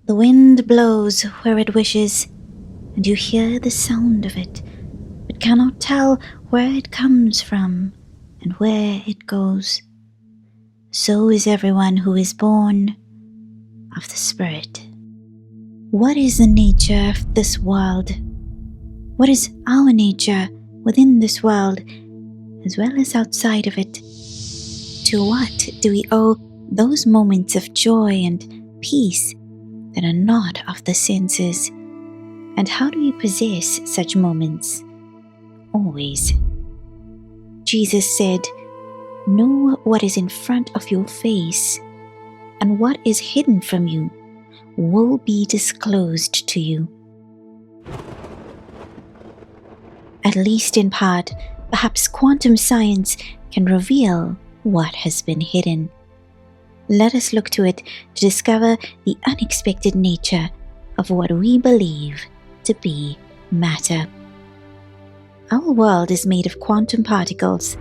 The wind blows where it wishes, and you hear the sound of it, but cannot tell where it comes from and where it goes. So is everyone who is born of the Spirit. What is the nature of this world? What is our nature within this world, as well as outside of it? To what do we owe those moments of joy and peace that are not of the senses? And how do we possess such moments? Always. Jesus said, "Know what is in front of your face, and what is hidden from you will be disclosed to you." At least in part, perhaps quantum science can reveal what has been hidden. Let us look to it to discover the unexpected nature of what we believe to be matter. Our world is made of quantum particles,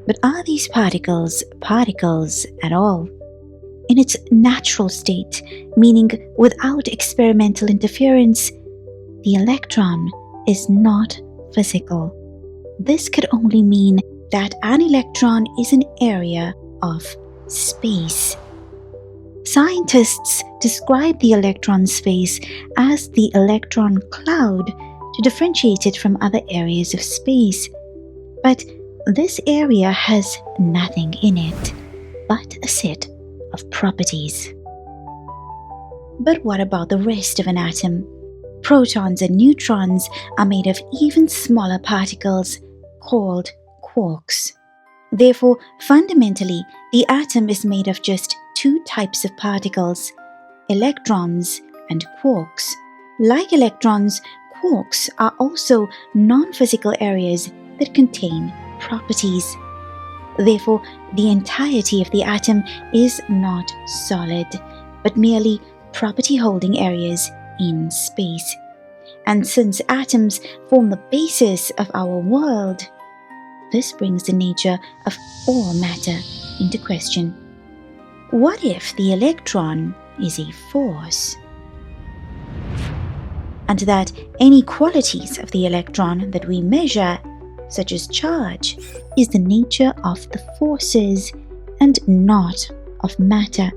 but are these particles at all? In its natural state, meaning without experimental interference, the electron is not physical. This could only mean that an electron is an area of space. Scientists describe the electron space as the electron cloud to differentiate it from other areas of space. But this area has nothing in it but a set of properties. But what about the rest of an atom? Protons and neutrons are made of even smaller particles called quarks. Therefore, fundamentally, the atom is made of just two types of particles, electrons and quarks. Like electrons, quarks are also non-physical areas that contain properties. Therefore, the entirety of the atom is not solid, but merely property-holding areas in space. And since atoms form the basis of our world, this brings the nature of all matter into question. What if the electron is a force? And that any qualities of the electron that we measure, such as charge, is the nature of the forces and not of matter.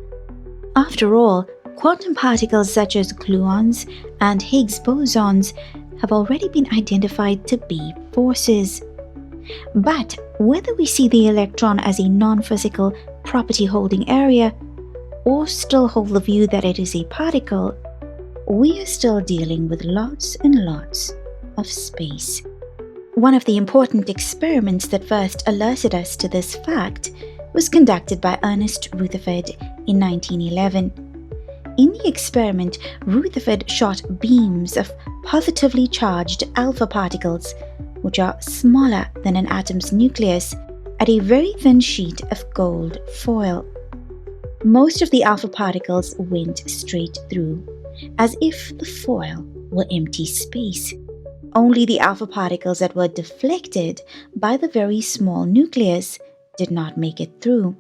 After all, quantum particles such as gluons and Higgs bosons have already been identified to be forces. But whether we see the electron as a non-physical property-holding area, or still hold the view that it is a particle, we are still dealing with lots and lots of space. One of the important experiments that first alerted us to this fact was conducted by Ernest Rutherford in 1911. In the experiment, Rutherford shot beams of positively charged alpha particles, which are smaller than an atom's nucleus, at a very thin sheet of gold foil. Most of the alpha particles went straight through, as if the foil were empty space. Only the alpha particles that were deflected by the very small nucleus did not make it through.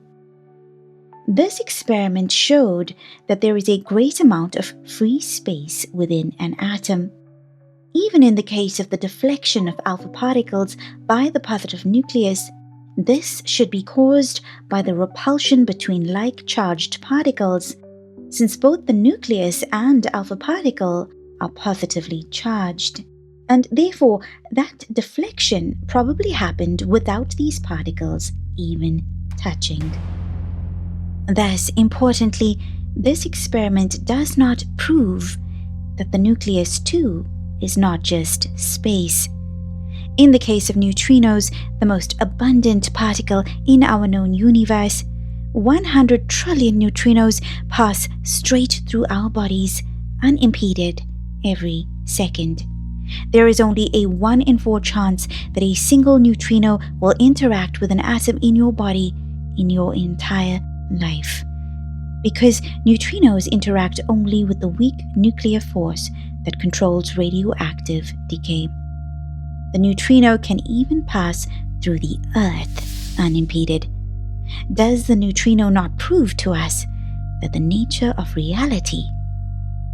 This experiment showed that there is a great amount of free space within an atom. Even in the case of the deflection of alpha particles by the positive nucleus, this should be caused by the repulsion between like-charged particles, since both the nucleus and alpha particle are positively charged, and therefore that deflection probably happened without these particles even touching. Thus, importantly, this experiment does not prove that the nucleus too is not just space. In the case of neutrinos, the most abundant particle in our known universe, 100 trillion neutrinos pass straight through our bodies, unimpeded, every second. There is only a 1 in 4 chance that a single neutrino will interact with an atom in your body in your entire life, because neutrinos interact only with the weak nuclear force that controls radioactive decay. The neutrino can even pass through the Earth unimpeded. Does the neutrino not prove to us that the nature of reality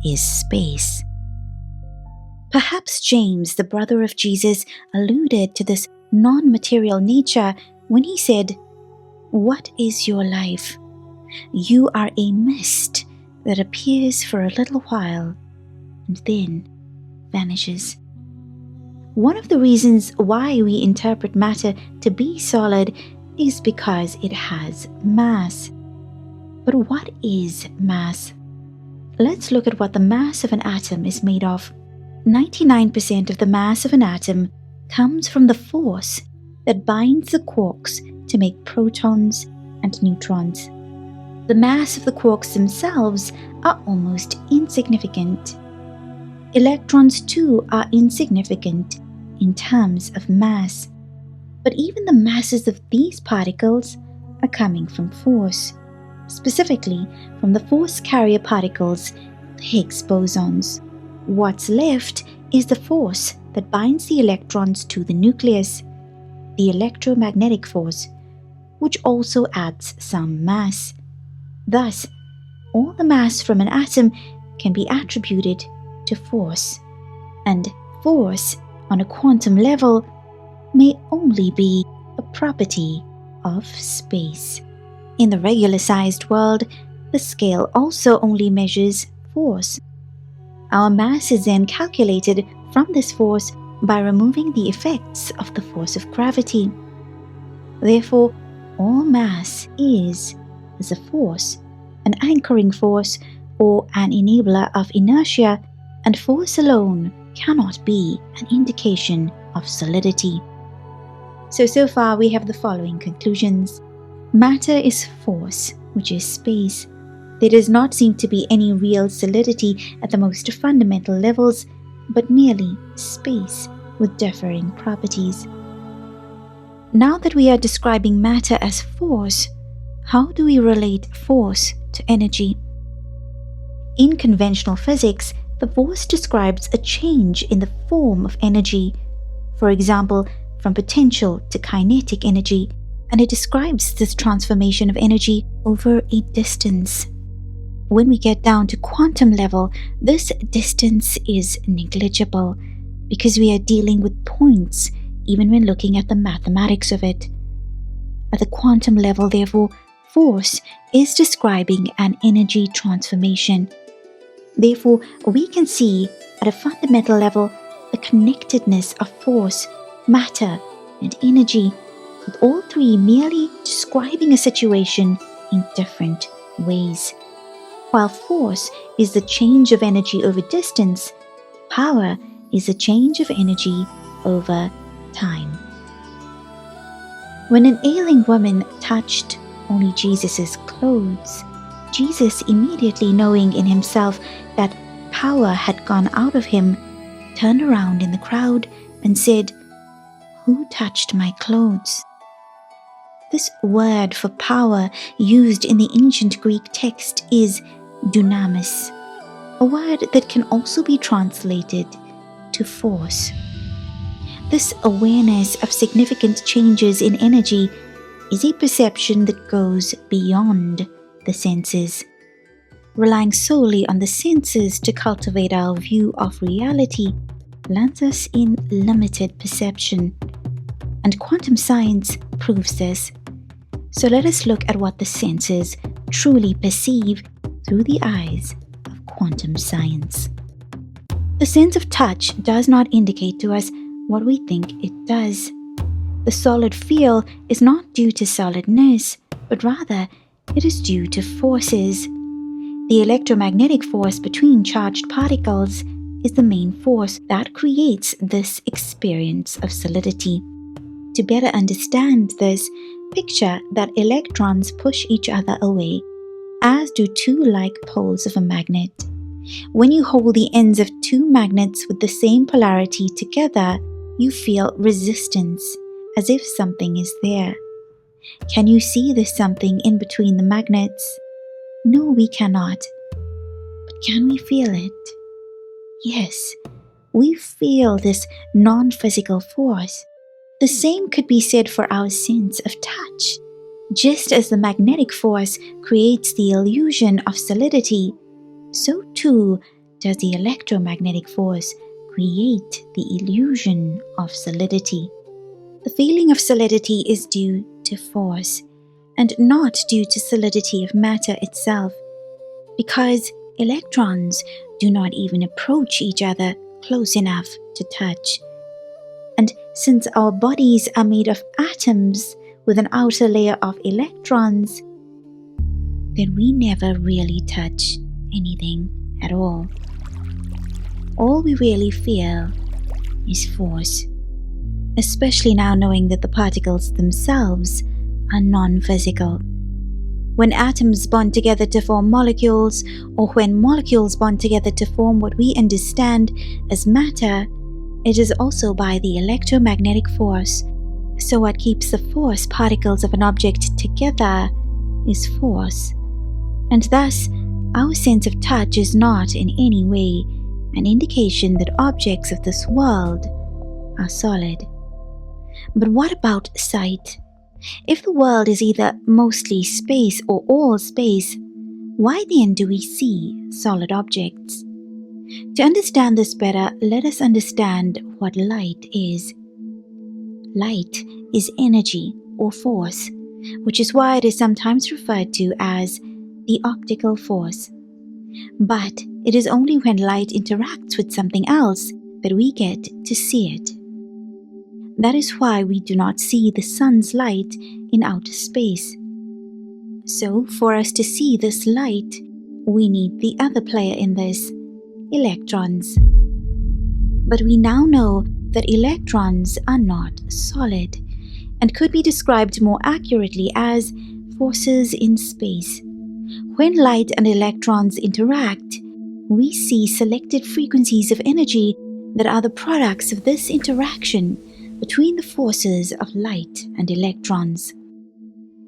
is space. Perhaps James, the brother of Jesus, alluded to this non-material nature when he said, "What is your life? You are a mist that appears for a little while and then vanishes." One of the reasons why we interpret matter to be solid is because it has mass. But what is mass? Let's look at what the mass of an atom is made of. 99% of the mass of an atom comes from the force that binds the quarks to make protons and neutrons. The mass of the quarks themselves are almost insignificant. Electrons too are insignificant in terms of mass. But even the masses of these particles are coming from force, specifically from the force carrier particles, the Higgs bosons. What's left is the force that binds the electrons to the nucleus, the electromagnetic force, which also adds some mass. Thus, all the mass from an atom can be attributed to force, and force on a quantum level may only be a property of space. In the regular-sized world, the scale also only measures force. Our mass is then calculated from this force by removing the effects of the force of gravity. Therefore, all mass is a force, an anchoring force or an enabler of inertia, and force alone cannot be an indication of solidity. So far we have the following conclusions. Matter is force, which is space. There does not seem to be any real solidity at the most fundamental levels, but merely space with differing properties. Now that we are describing matter as force, how do we relate force to energy? In conventional physics, the force describes a change in the form of energy, for example, from potential to kinetic energy, and it describes this transformation of energy over a distance. When we get down to quantum level, this distance is negligible because we are dealing with points even when looking at the mathematics of it. At the quantum level, therefore, force is describing an energy transformation. Therefore, we can see at a fundamental level the connectedness of force, matter, and energy, with all three merely describing a situation in different ways. While force is the change of energy over distance, power is the change of energy over time. When an ailing woman touched only Jesus' clothes, Jesus, immediately knowing in himself that power had gone out of him, turned around in the crowd and said, "Who touched my clothes?" This word for power used in the ancient Greek text is dunamis, a word that can also be translated to force. This awareness of significant changes in energy is a perception that goes beyond the senses. Relying solely on the senses to cultivate our view of reality lands us in limited perception, and quantum science proves this. So let us look at what the senses truly perceive through the eyes of quantum science. The sense of touch does not indicate to us what we think it does. The solid feel is not due to solidness, but rather it is due to forces. The electromagnetic force between charged particles is the main force that creates this experience of solidity. To better understand this, picture that electrons push each other away, as do two like poles of a magnet. When you hold the ends of two magnets with the same polarity together, you feel resistance, as if something is there. Can you see this something in between the magnets? No, we cannot. But can we feel it? Yes, we feel this non-physical force. The same could be said for our sense of touch. Just as the magnetic force creates the illusion of solidity, so too does the electromagnetic force create the illusion of solidity. The feeling of solidity is due to force and not due to solidity of matter itself, because electrons do not even approach each other close enough to touch. And since our bodies are made of atoms with an outer layer of electrons, then we never really touch anything at all. All we really feel is force, especially now knowing that the particles themselves are non-physical. When atoms bond together to form molecules, or when molecules bond together to form what we understand as matter, it is also by the electromagnetic force. So what keeps the force particles of an object together is force. And thus, our sense of touch is not in any way an indication that objects of this world are solid. But what about sight? If the world is either mostly space or all space, why then do we see solid objects? To understand this better, let us understand what light is. Light is energy or force, which is why it is sometimes referred to as the optical force. But it is only when light interacts with something else that we get to see it. That is why we do not see the sun's light in outer space. So, for us to see this light, we need the other player in this, electrons. But we now know that electrons are not solid and could be described more accurately as forces in space. When light and electrons interact, we see selected frequencies of energy that are the products of this interaction between the forces of light and electrons.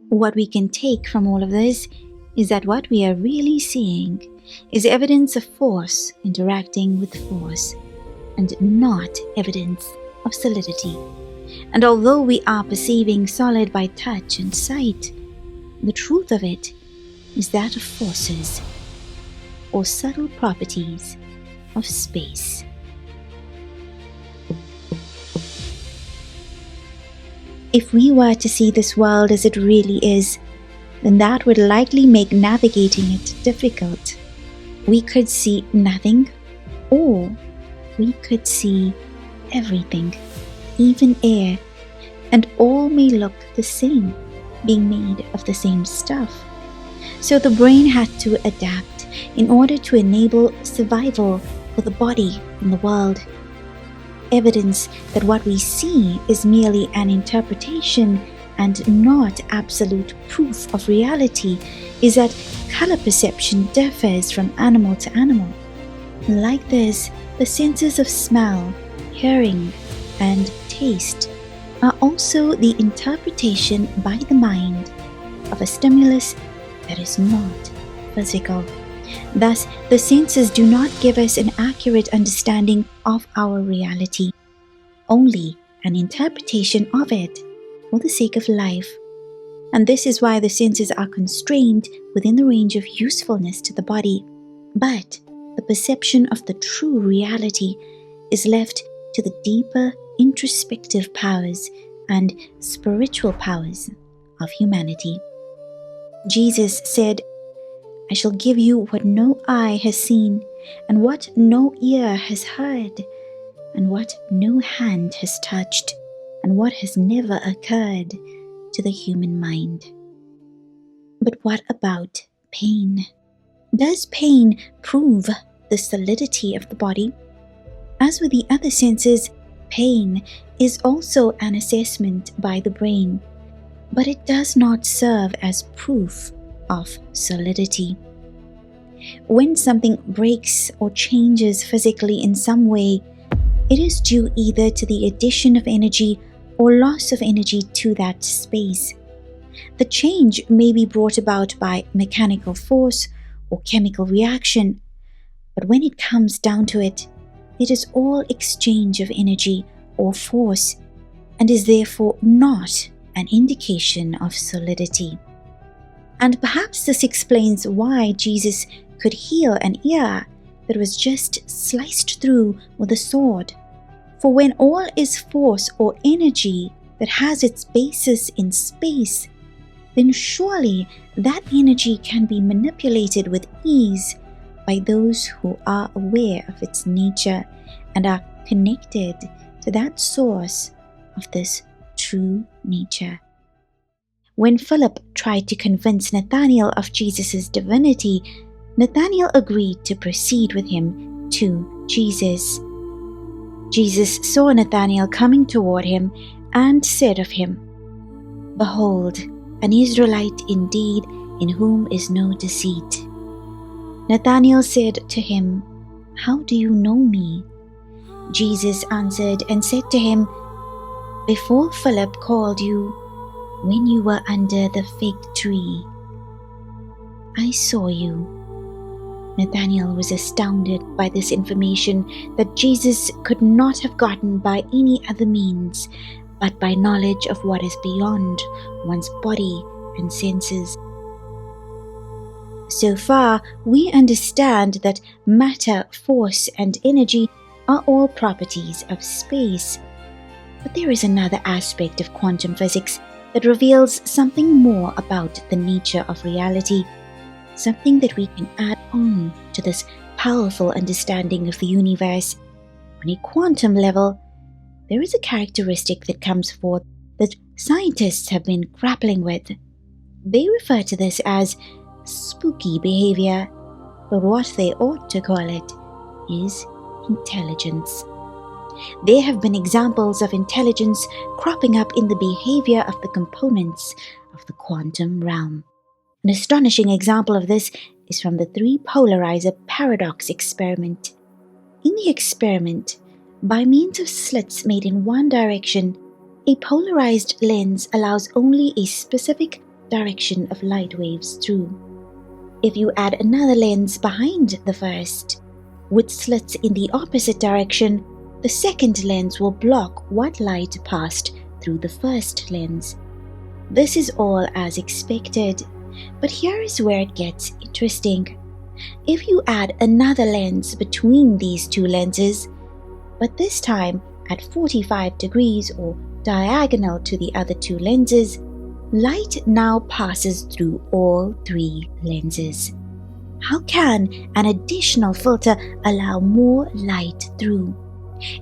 What we can take from all of this is that what we are really seeing is evidence of force interacting with force, and not evidence of solidity. And although we are perceiving solid by touch and sight, the truth of it is that of forces, or subtle properties of space. If we were to see this world as it really is, then that would likely make navigating it difficult. We could see nothing, or we could see everything, even air, and all may look the same, being made of the same stuff. So the brain had to adapt in order to enable survival for the body in the world. Evidence that what we see is merely an interpretation and not absolute proof of reality is that color perception differs from animal to animal. Like this, the senses of smell, hearing, and taste are also the interpretation by the mind of a stimulus that is not physical. Thus, the senses do not give us an accurate understanding of our reality, only an interpretation of it for the sake of life. And this is why the senses are constrained within the range of usefulness to the body. But the perception of the true reality is left to the deeper introspective powers and spiritual powers of humanity. Jesus said, "I shall give you what no eye has seen, and what no ear has heard, and what no hand has touched, and what has never occurred to the human mind." But what about pain? Does pain prove the solidity of the body? As with the other senses, pain is also an assessment by the brain, but it does not serve as proof of solidity. When something breaks or changes physically in some way, it is due either to the addition of energy or loss of energy to that space. The change may be brought about by mechanical force or chemical reaction, but when it comes down to it, it is all exchange of energy or force, and is therefore not an indication of solidity. And perhaps this explains why Jesus could heal an ear that was just sliced through with a sword. For when all is force or energy that has its basis in space, then surely that energy can be manipulated with ease by those who are aware of its nature and are connected to that source of this true nature. When Philip tried to convince Nathanael of Jesus' divinity, Nathanael agreed to proceed with him to Jesus. Jesus saw Nathanael coming toward him and said of him, "Behold, an Israelite indeed, in whom is no deceit." Nathanael said to him, "How do you know me?" Jesus answered and said to him, "Before Philip called you, when you were under the fig tree, I saw you." Nathanael was astounded by this information that Jesus could not have gotten by any other means, but by knowledge of what is beyond one's body and senses. So far, we understand that matter, force, and energy are all properties of space. But there is another aspect of quantum physics that reveals something more about the nature of reality, something that we can add on to this powerful understanding of the universe. On a quantum level, there is a characteristic that comes forth that scientists have been grappling with. They refer to this as spooky behavior, but what they ought to call it is intelligence. There have been examples of intelligence cropping up in the behavior of the components of the quantum realm. An astonishing example of this is from the three-polarizer paradox experiment. In the experiment, by means of slits made in one direction, a polarized lens allows only a specific direction of light waves through. If you add another lens behind the first, with slits in the opposite direction, the second lens will block what light passed through the first lens. This is all as expected, but here is where it gets interesting. If you add another lens between these two lenses, but this time at 45 degrees or diagonal to the other two lenses, light now passes through all three lenses. How can an additional filter allow more light through?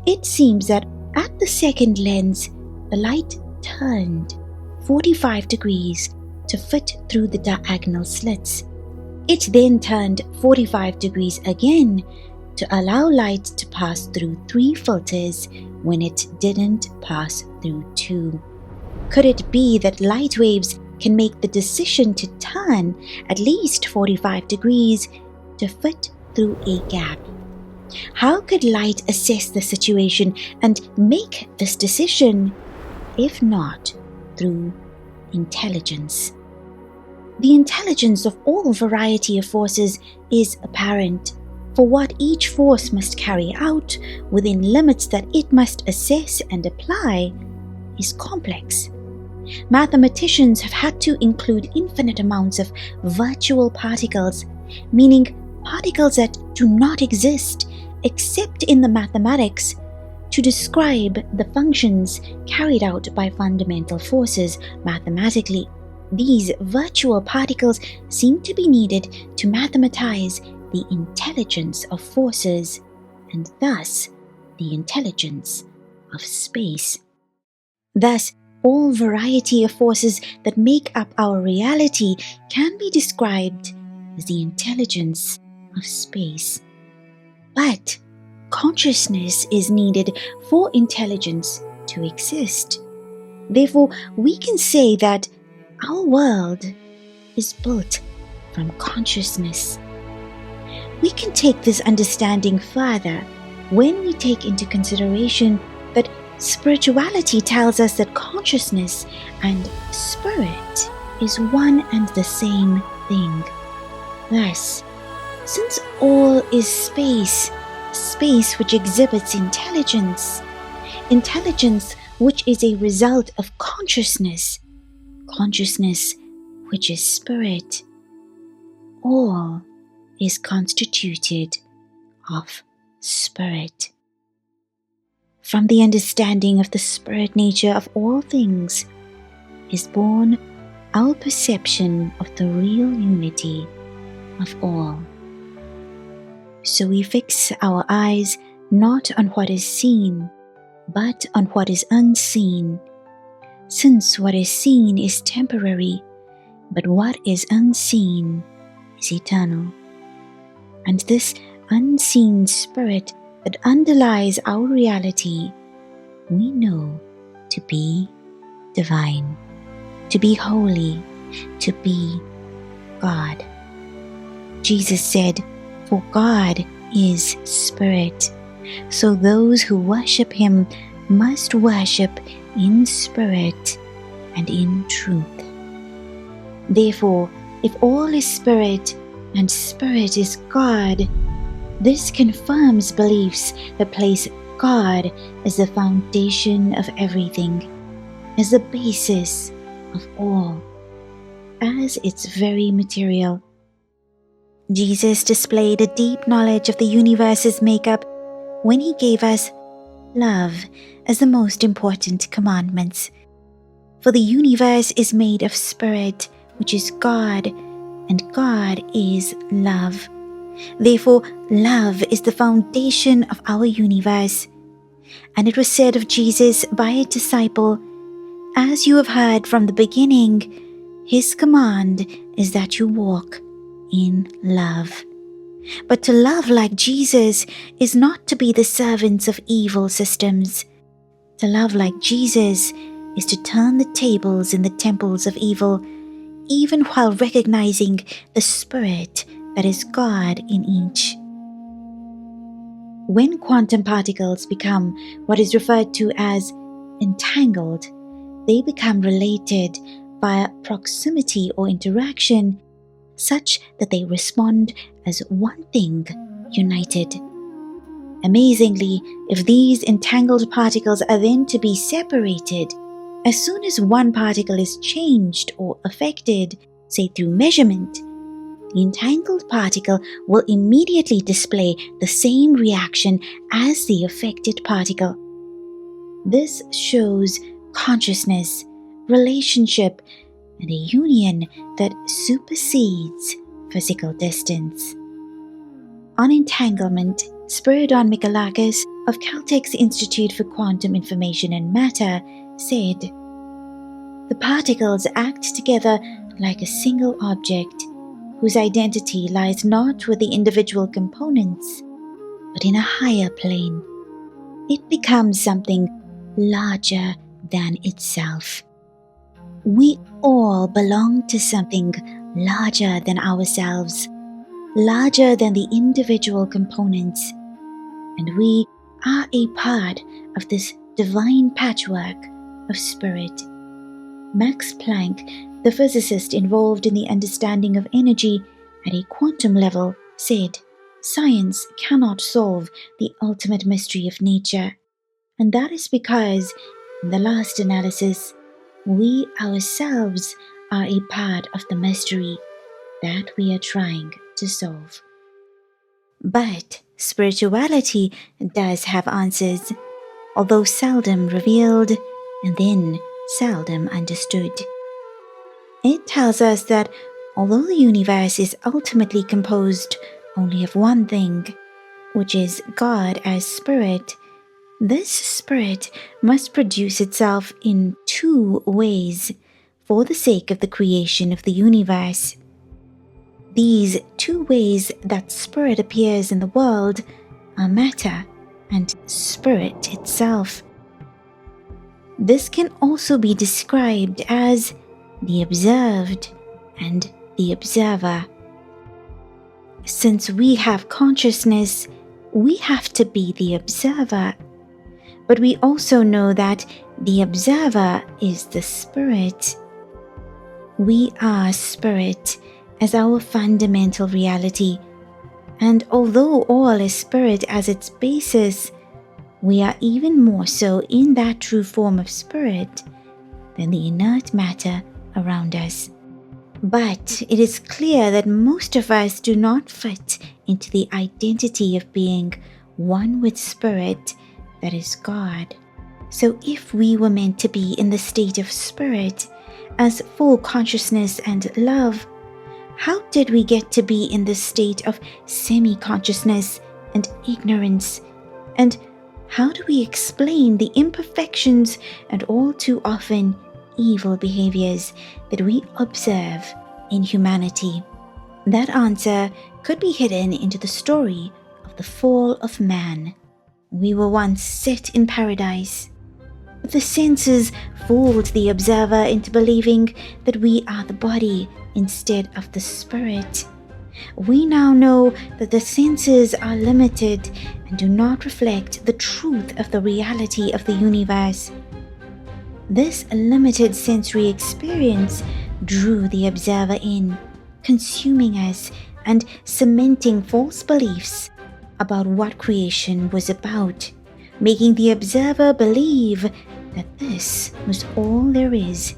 It seems that at the second lens, the light turned 45 degrees to fit through the diagonal slits. It then turned 45 degrees again to allow light to pass through three filters when it didn't pass through two. Could it be that light waves can make the decision to turn at least 45 degrees to fit through a gap? How could light assess the situation and make this decision, if not through intelligence? The intelligence of all variety of forces is apparent, for what each force must carry out within limits that it must assess and apply is complex. Mathematicians have had to include infinite amounts of virtual particles, meaning particles that do not exist except in the mathematics, to describe the functions carried out by fundamental forces mathematically. These virtual particles seem to be needed to mathematize the intelligence of forces, and thus the intelligence of space. Thus, all variety of forces that make up our reality can be described as the intelligence of space. But consciousness is needed for intelligence to exist. Therefore, we can say that our world is built from consciousness. We can take this understanding further when we take into consideration that spirituality tells us that consciousness and spirit is one and the same thing. Thus, since all is space, space which exhibits intelligence, intelligence which is a result of consciousness, consciousness which is spirit, all is constituted of spirit. From the understanding of the spirit nature of all things is born our perception of the real unity of all. So we fix our eyes not on what is seen, but on what is unseen, since what is seen is temporary, but what is unseen is eternal. And this unseen spirit that underlies our reality, we know to be divine, to be holy, to be God. Jesus said, "For God is spirit, so those who worship him must worship in spirit and in truth." Therefore, if all is spirit and spirit is God, this confirms beliefs that place God as the foundation of everything, as the basis of all, as its very material. Jesus displayed a deep knowledge of the universe's makeup when he gave us love as the most important commandments. For the universe is made of spirit, which is God, and God is love. Therefore, love is the foundation of our universe. And it was said of Jesus by a disciple, "As you have heard from the beginning, his command is that you walk in love." But to love like Jesus is not to be the servants of evil systems. To love like Jesus is to turn the tables in the temples of evil, even while recognizing the spirit that is God in each. When quantum particles become what is referred to as entangled, they become related via proximity or interaction, such that they respond as one thing united. Amazingly, if these entangled particles are then to be separated, as soon as one particle is changed or affected, say through measurement, the entangled particle will immediately display the same reaction as the affected particle. This shows consciousness, relationship, and a union that supersedes physical distance. On entanglement, Spiridon Mikalakis of Caltech's Institute for Quantum Information and Matter said, "The particles act together like a single object, whose identity lies not with the individual components, but in a higher plane. It becomes something larger than itself. We all belong to something larger than ourselves, larger than the individual components, and we are a part of this divine patchwork of spirit." Max Planck, the physicist involved in the understanding of energy at a quantum level, said, "Science cannot solve the ultimate mystery of nature, and that is because, in the last analysis, we ourselves are a part of the mystery that we are trying to solve." But spirituality does have answers, although seldom revealed and then seldom understood. It tells us that although the universe is ultimately composed only of one thing, which is God as spirit, this spirit must produce itself in two ways for the sake of the creation of the universe. These two ways that spirit appears in the world are matter and spirit itself. This can also be described as the observed and the observer. Since we have consciousness, we have to be the observer. But we also know that the observer is the spirit. We are spirit as our fundamental reality, and although all is spirit as its basis, we are even more so in that true form of spirit than the inert matter around us. But it is clear that most of us do not fit into the identity of being one with Spirit, that is God. So if we were meant to be in the state of Spirit, as full consciousness and love, how did we get to be in the state of semi-consciousness and ignorance? And how do we explain the imperfections and all too often evil behaviors that we observe in humanity? That answer could be hidden into the story of the fall of man. We were once set in paradise, but the senses fooled the observer into believing that we are the body instead of the spirit. We now know that the senses are limited and do not reflect the truth of the reality of the universe. This limited sensory experience drew the observer in, consuming us and cementing false beliefs about what creation was about, making the observer believe that this was all there is.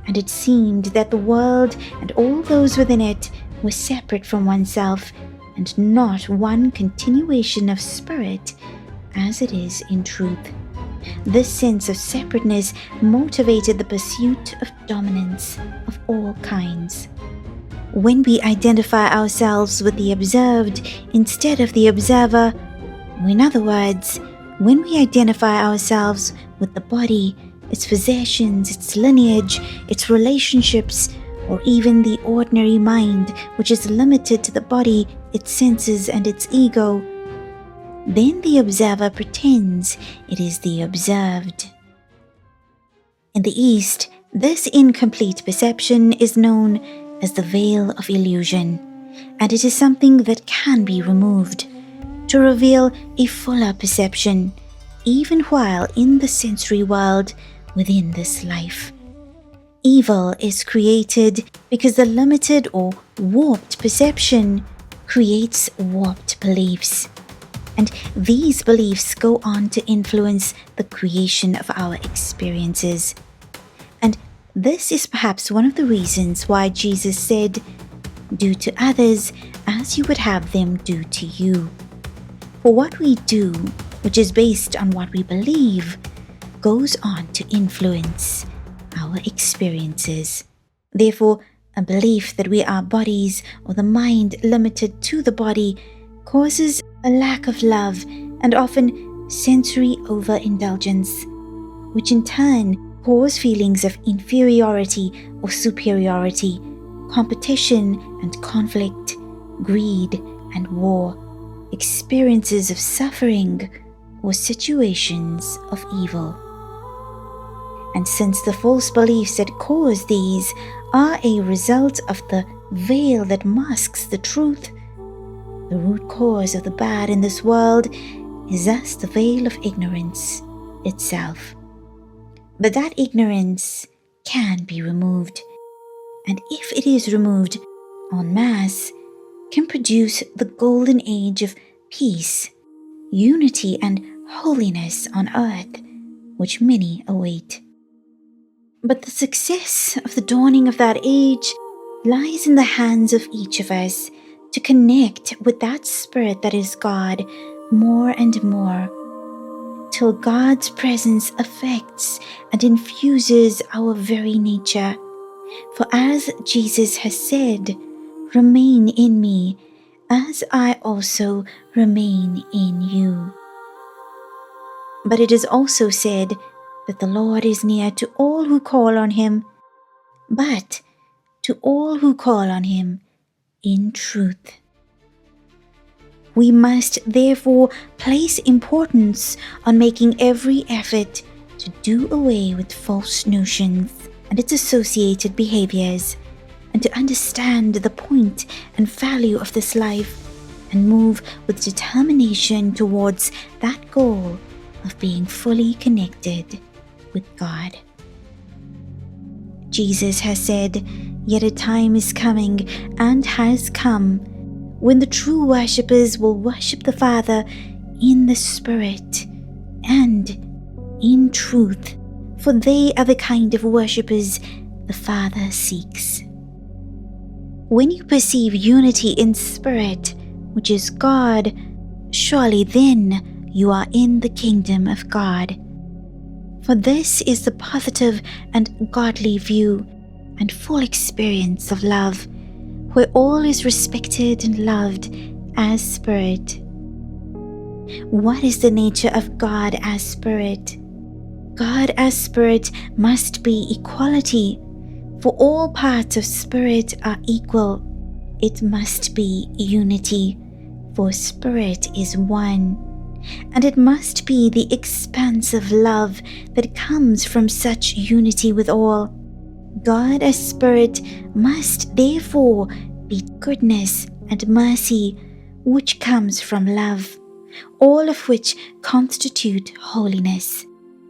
And it seemed that the world and all those within it were separate from oneself and not one continuation of spirit as it is in truth. This sense of separateness motivated the pursuit of dominance of all kinds. When we identify ourselves with the observed instead of the observer, or in other words, when we identify ourselves with the body, its possessions, its lineage, its relationships, or even the ordinary mind, which is limited to the body, its senses, and its ego, then the observer pretends it is the observed. In the East, this incomplete perception is known as the veil of illusion, and it is something that can be removed to reveal a fuller perception, even while in the sensory world within this life. Evil is created because the limited or warped perception creates warped beliefs. And these beliefs go on to influence the creation of our experiences. And this is perhaps one of the reasons why Jesus said, "Do to others as you would have them do to you." For what we do, which is based on what we believe, goes on to influence our experiences. Therefore, a belief that we are bodies or the mind limited to the body causes a lack of love and often sensory overindulgence, which in turn cause feelings of inferiority or superiority, competition and conflict, greed and war, experiences of suffering, or situations of evil. And since the false beliefs that cause these are a result of the veil that masks the truth, the root cause of the bad in this world is thus the veil of ignorance itself. But that ignorance can be removed, and if it is removed en masse, can produce the golden age of peace, unity, and holiness on earth, which many await. But the success of the dawning of that age lies in the hands of each of us to connect with that Spirit that is God more and more, till God's presence affects and infuses our very nature. For as Jesus has said, "Remain in me, as I also remain in you." But it is also said that the Lord is near to all who call on him, but to all who call on him in truth. We must therefore place importance on making every effort to do away with false notions and its associated behaviors, and to understand the point and value of this life, and move with determination towards that goal of being fully connected with God. Jesus has said, "Yet a time is coming and has come when the true worshippers will worship the Father in the Spirit and in truth, for they are the kind of worshippers the Father seeks." When you perceive unity in spirit, which is God, surely then you are in the kingdom of God. For this is the positive and godly view and full experience of love, where all is respected and loved as spirit. What is the nature of God as spirit? God as spirit must be equality, for all parts of spirit are equal. It must be unity, for spirit is one. And it must be the expansive love that comes from such unity with all. God as spirit must therefore be goodness and mercy, which comes from love, all of which constitute holiness,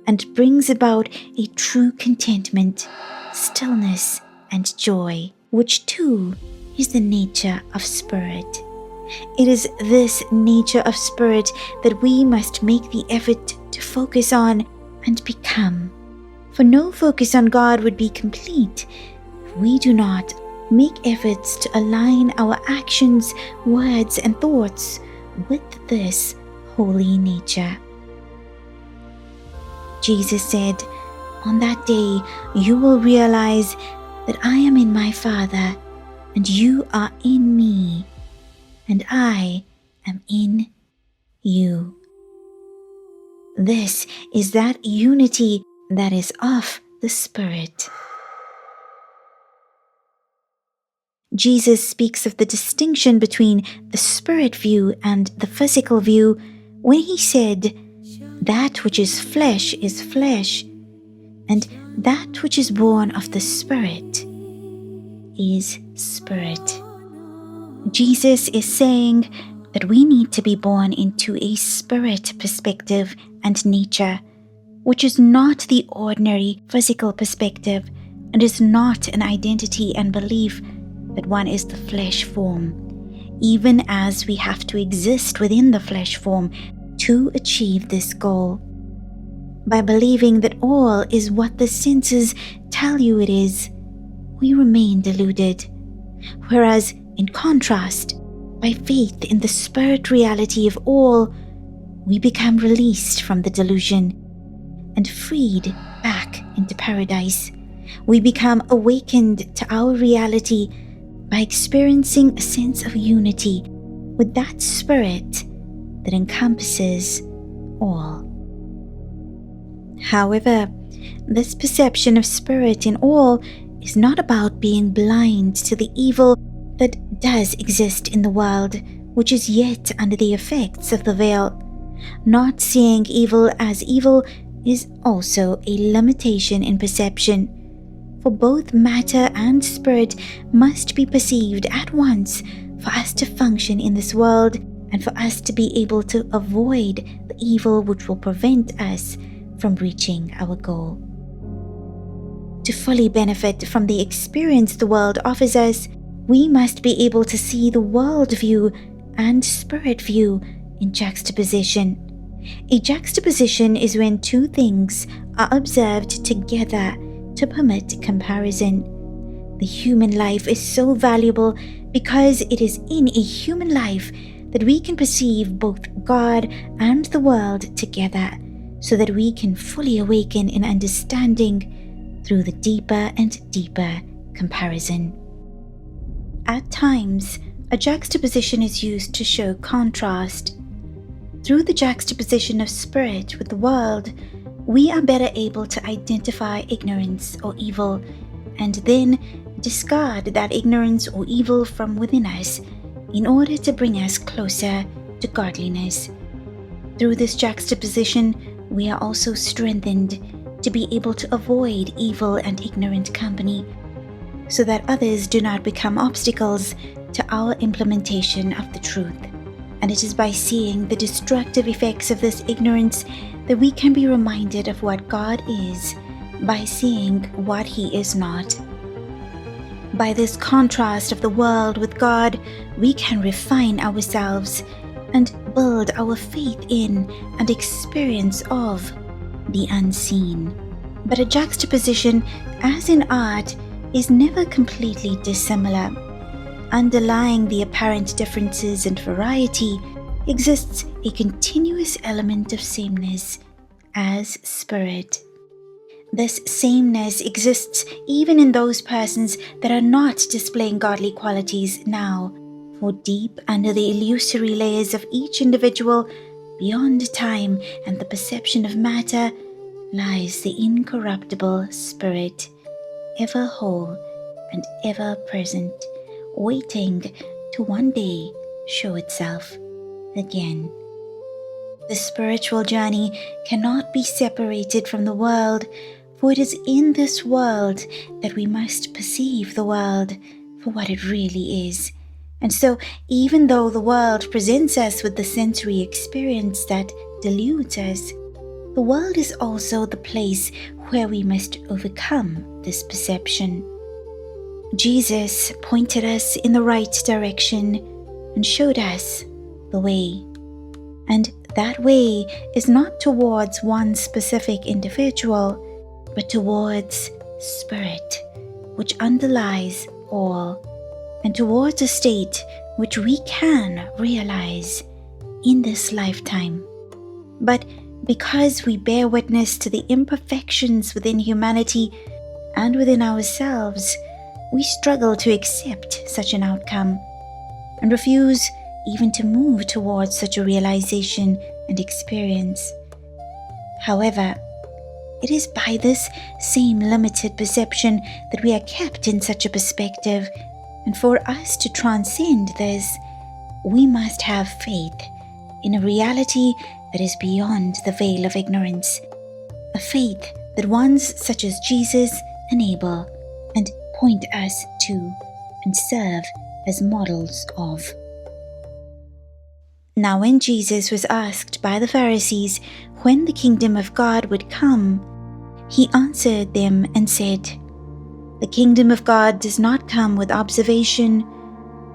and brings about a true contentment, stillness, and joy, which too is the nature of spirit. It is this nature of spirit that we must make the effort to focus on and become. For no focus on God would be complete if we do not make efforts to align our actions, words, and thoughts with this holy nature. Jesus said, "On that day you will realize that I am in my Father, and you are in me, and I am in you." This is that unity that is of the Spirit. Jesus speaks of the distinction between the spirit view and the physical view when he said, "That which is flesh, and that which is born of the Spirit is spirit." Jesus is saying that we need to be born into a spirit perspective and nature, which is not the ordinary physical perspective and is not an identity and belief that one is the flesh form, even as we have to exist within the flesh form to achieve this goal. By believing that all is what the senses tell you it is, we remain deluded, whereas in contrast, by faith in the spirit reality of all, we become released from the delusion and freed back into paradise. We become awakened to our reality by experiencing a sense of unity with that spirit that encompasses all. However, this perception of spirit in all is not about being blind to the evil that does exist in the world, which is yet under the effects of the veil. Not seeing evil as evil is also a limitation in perception, for both matter and spirit must be perceived at once for us to function in this world and for us to be able to avoid the evil which will prevent us from reaching our goal. To fully benefit from the experience the world offers us, we must be able to see the world view and spirit view in juxtaposition. A juxtaposition is when two things are observed together to permit comparison. The human life is so valuable because it is in a human life that we can perceive both God and the world together, so that we can fully awaken in understanding through the deeper and deeper comparison. At times, a juxtaposition is used to show contrast. Through the juxtaposition of spirit with the world, we are better able to identify ignorance or evil, and then discard that ignorance or evil from within us in order to bring us closer to godliness. Through this juxtaposition, we are also strengthened to be able to avoid evil and ignorant company, so that others do not become obstacles to our implementation of the truth. And it is by seeing the destructive effects of this ignorance that we can be reminded of what God is by seeing what He is not. By this contrast of the world with God, we can refine ourselves and build our faith in and experience of the unseen. But a juxtaposition, as in art, is never completely dissimilar. underlying the apparent differences and variety exists a continuous element of sameness as spirit. This sameness exists even in those persons that are not displaying godly qualities now, for deep under the illusory layers of each individual, beyond time and the perception of matter, lies the incorruptible spirit, ever whole and ever present, waiting to one day show itself again. The spiritual journey cannot be separated from the world, for it is in this world that we must perceive the world for what it really is. And so, even though the world presents us with the sensory experience that deludes us, the world is also the place where we must overcome this perception. Jesus pointed us in the right direction and showed us the way. And that way is not towards one specific individual, but towards spirit, which underlies all, and towards a state which we can realize in this lifetime. But because we bear witness to the imperfections within humanity and within ourselves, we struggle to accept such an outcome and refuse even to move towards such a realization and experience. However, it is by this same limited perception that we are kept in such a perspective, and for us to transcend this, we must have faith in a reality that is beyond the veil of ignorance, a faith that ones such as Jesus enable and point us to and serve as models of. Now when Jesus was asked by the Pharisees when the kingdom of God would come, he answered them and said, "The kingdom of God does not come with observation,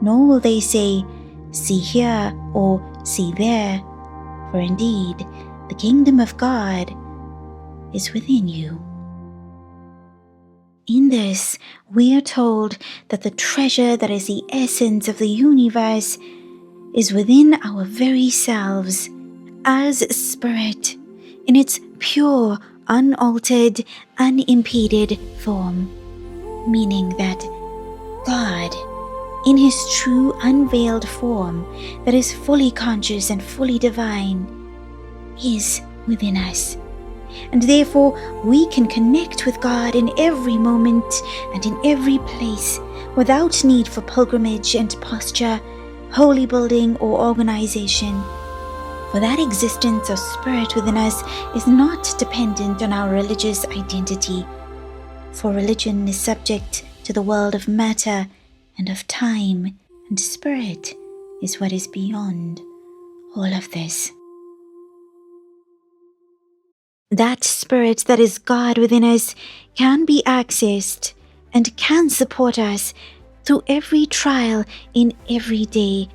nor will they say, 'See here,' or 'See there,' for indeed the kingdom of God is within you." In this, we are told that the treasure that is the essence of the universe is within our very selves as spirit, in its pure, unaltered, unimpeded form, meaning that God, in his true unveiled form that is fully conscious and fully divine, is within us. And therefore we can connect with God in every moment and in every place without need for pilgrimage and posture, holy building or organization. For that existence of spirit within us is not dependent on our religious identity, for religion is subject to the world of matter and of time, and spirit is what is beyond all of this. That spirit that is God within us can be accessed and can support us through every trial in every day,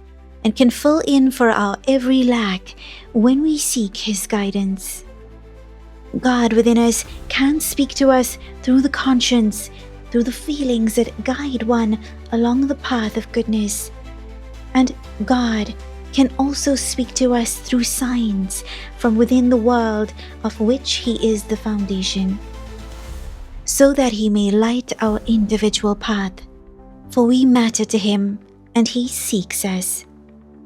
and can fill in for our every lack when we seek his guidance. God within us can speak to us through the conscience, through the feelings that guide one along the path of goodness. And God can also speak to us through signs from within the world of which he is the foundation, so that he may light our individual path. For we matter to him, and he seeks us,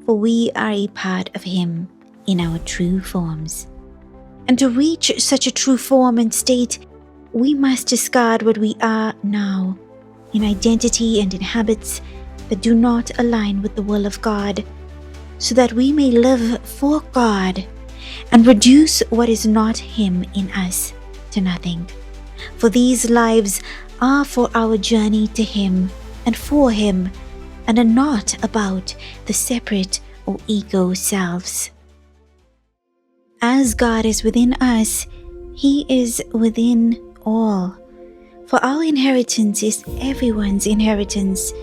for we are a part of him in our true forms. And to reach such a true form and state, we must discard what we are now, in identity and in habits that do not align with the will of God, so that we may live for God and reduce what is not him in us to nothing. For these lives are for our journey to him and for him, and are not about the separate or ego selves. As God is within us, he is within all. For our inheritance is everyone's inheritance,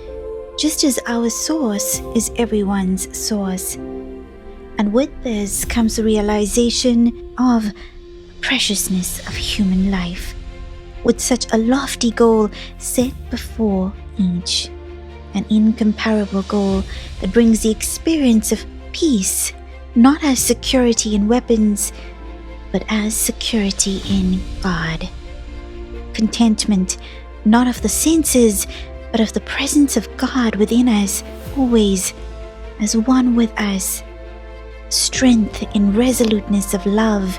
just as our source is everyone's source. And with this comes the realization of the preciousness of human life, with such a lofty goal set before each. an incomparable goal that brings the experience of peace, not as security in weapons, but as security in God. Contentment, not of the senses, but of the presence of God within us, always as one with us. Strength in resoluteness of love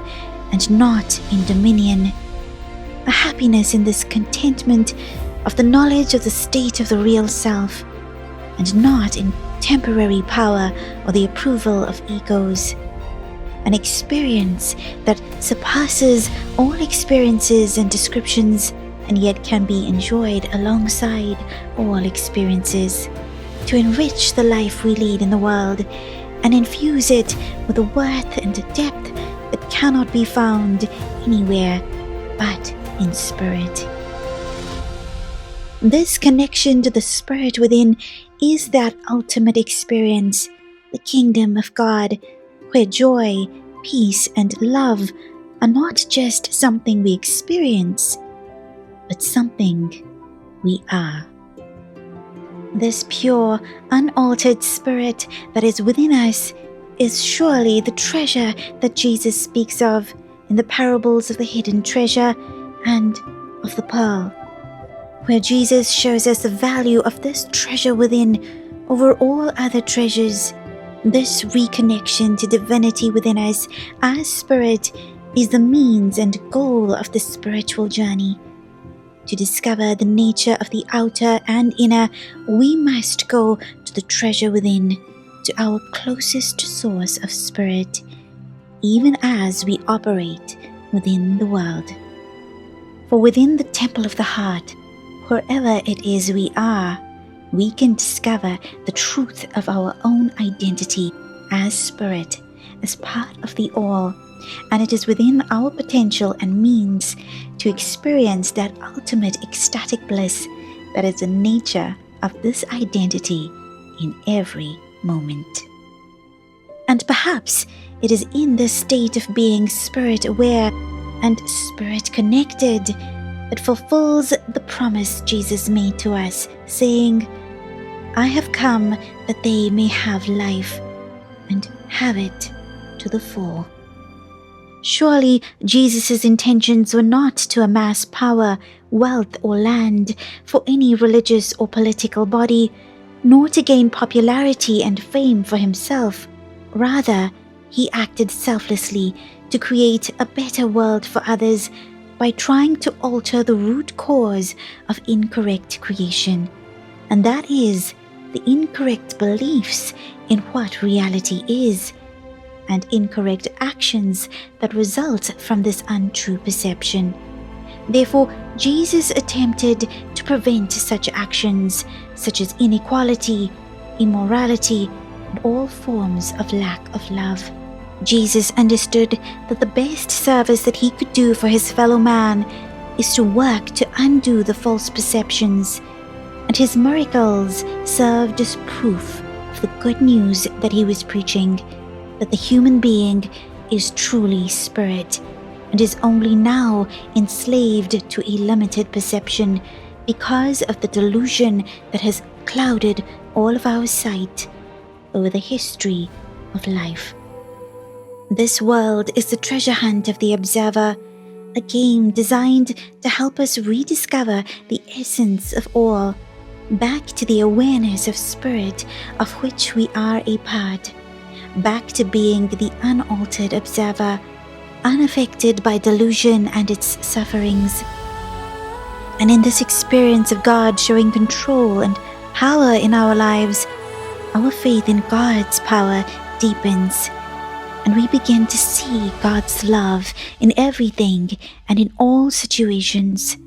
and not in dominion. A happiness in this contentment of the knowledge of the state of the real self, and not in temporary power or the approval of egos. An experience that surpasses all experiences and descriptions, and yet can be enjoyed alongside all experiences, to enrich the life we lead in the world and infuse it with a worth and a depth that cannot be found anywhere but in spirit. This connection to the spirit within is that ultimate experience, the kingdom of God, where joy, peace, and love are not just something we experience, but something we are. This pure, unaltered spirit that is within us is surely the treasure that Jesus speaks of in the parables of the hidden treasure and of the pearl, where Jesus shows us the value of this treasure within over all other treasures. This reconnection to divinity within us as spirit is the means and goal of the spiritual journey. To discover the nature of the outer and inner, we must go to the treasure within, to our closest source of spirit, even as we operate within the world. For within the temple of the heart, wherever it is we are, we can discover the truth of our own identity as spirit, as part of the all, and it is within our potential and means to experience that ultimate ecstatic bliss that is the nature of this identity in every moment. And perhaps it is in this state of being spirit aware and spirit connected that fulfills the promise Jesus made to us, saying, "I have come that they may have life and have it to the full." Surely Jesus' intentions were not to amass power, wealth, or land for any religious or political body, nor to gain popularity and fame for himself. Rather, he acted selflessly to create a better world for others by trying to alter the root cause of incorrect creation, and that is the incorrect beliefs in what reality is, and incorrect actions that result from this untrue perception. Therefore, Jesus attempted to prevent such actions, such as inequality, immorality, and all forms of lack of love. Jesus understood that the best service that he could do for his fellow man is to work to undo the false perceptions, and his miracles served as proof of the good news that he was preaching, that the human being is truly spirit and is only now enslaved to a limited perception because of the delusion that has clouded all of our sight over the history of life. This world is the treasure hunt of the observer, a game designed to help us rediscover the essence of all, back to the awareness of spirit of which we are a part, back to being the unaltered observer, unaffected by delusion and its sufferings. And in this experience of God showing control and power in our lives, our faith in God's power deepens, and we begin to see God's love in everything and in all situations,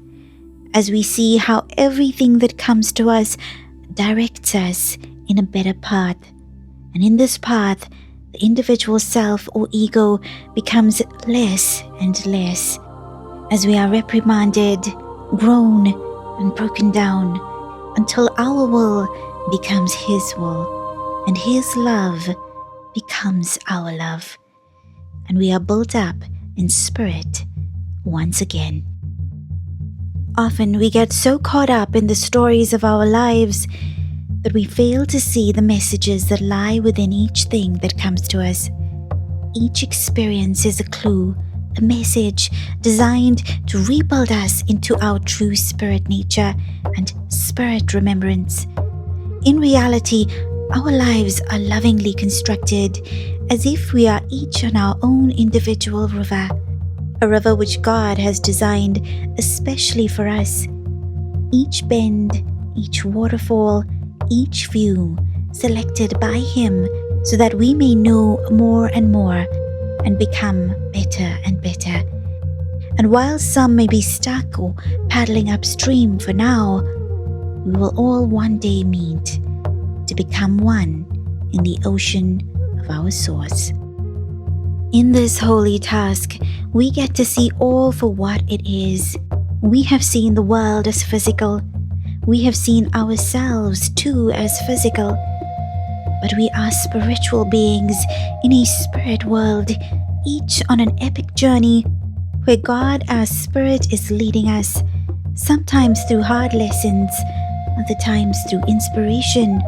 as we see how everything that comes to us directs us in a better path. And in this path, the individual self or ego becomes less and less, as we are reprimanded, grown, and broken down, until our will becomes His will, and His love becomes our love, and we are built up in spirit once again. Often we get so caught up in the stories of our lives that we fail to see the messages that lie within each thing that comes to us. Each experience is a clue, a message designed to rebuild us into our true spirit nature and spirit remembrance. In reality, our lives are lovingly constructed as if we are each on our own individual river, a river which God has designed especially for us. Each bend, each waterfall, each view selected by Him so that we may know more and more and become better and better. And while some may be stuck or paddling upstream for now, we will all one day meet to become one in the ocean of our source. In this holy task, we get to see all for what it is. We have seen the world as physical. We have seen ourselves too as physical. But we are spiritual beings in a spirit world, each on an epic journey where God, our Spirit, is leading us, sometimes through hard lessons, other times through inspiration,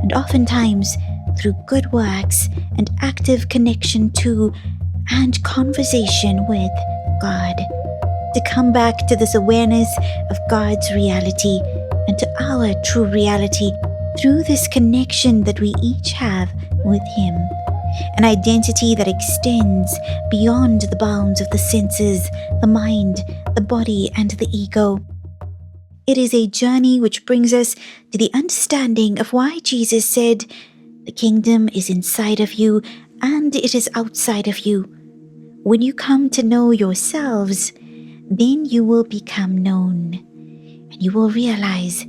and oftentimes through good works and active connection to and conversation with God. To come back to this awareness of God's reality and to our true reality through this connection that we each have with Him. An identity that extends beyond the bounds of the senses, the mind, the body, and the ego. It is a journey which brings us to the understanding of why Jesus said, "The kingdom is inside of you and it is outside of you." When you come to know yourselves, then you will become known, and you will realize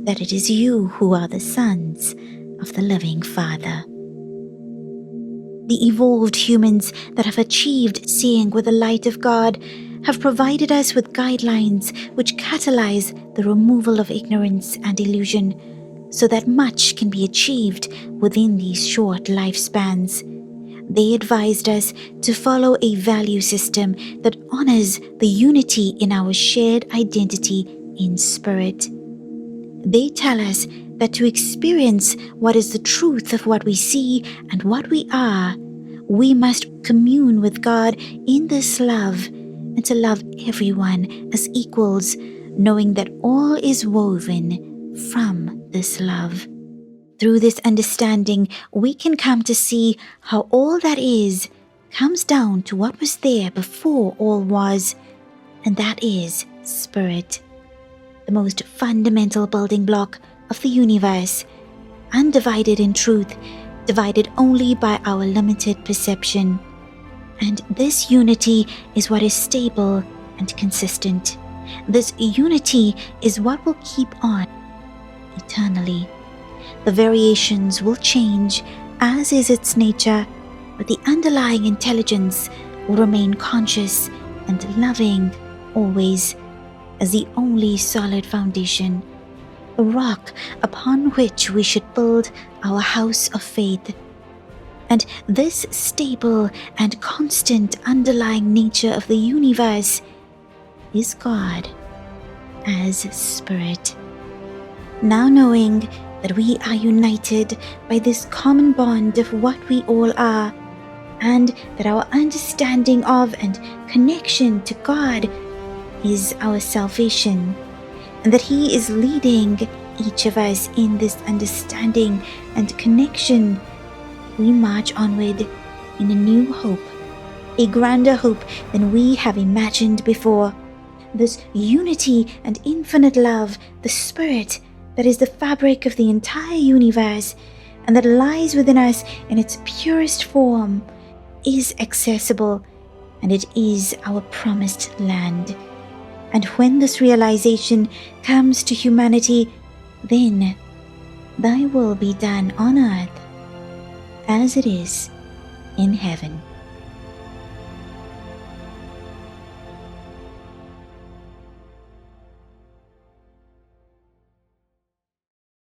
that it is you who are the sons of the living Father. The evolved humans that have achieved seeing with the light of God have provided us with guidelines which catalyze the removal of ignorance and illusion, so that much can be achieved within these short lifespans. They advised us to follow a value system that honors the unity in our shared identity in spirit. They tell us that to experience what is the truth of what we see and what we are, we must commune with God in this love and to love everyone as equals, knowing that all is woven from this love. Through this understanding, we can come to see how all that is comes down to what was there before all was, and that is spirit, the most fundamental building block of the universe, undivided in truth, divided only by our limited perception. And this unity is what is stable and consistent. This unity is what will keep on eternally. The variations will change, as is its nature, but the underlying intelligence will remain conscious and loving always, as the only solid foundation, a rock upon which we should build our house of faith. And this stable and constant underlying nature of the universe is God as Spirit. Now knowing that we are united by this common bond of what we all are, and that our understanding of and connection to God is our salvation, and that He is leading each of us in this understanding and connection, we march onward in a new hope, a grander hope than we have imagined before. This unity and infinite love, the Spirit that is the fabric of the entire universe and that lies within us in its purest form, is accessible, and it is our promised land. And when this realization comes to humanity, then Thy will be done on earth as it is in heaven.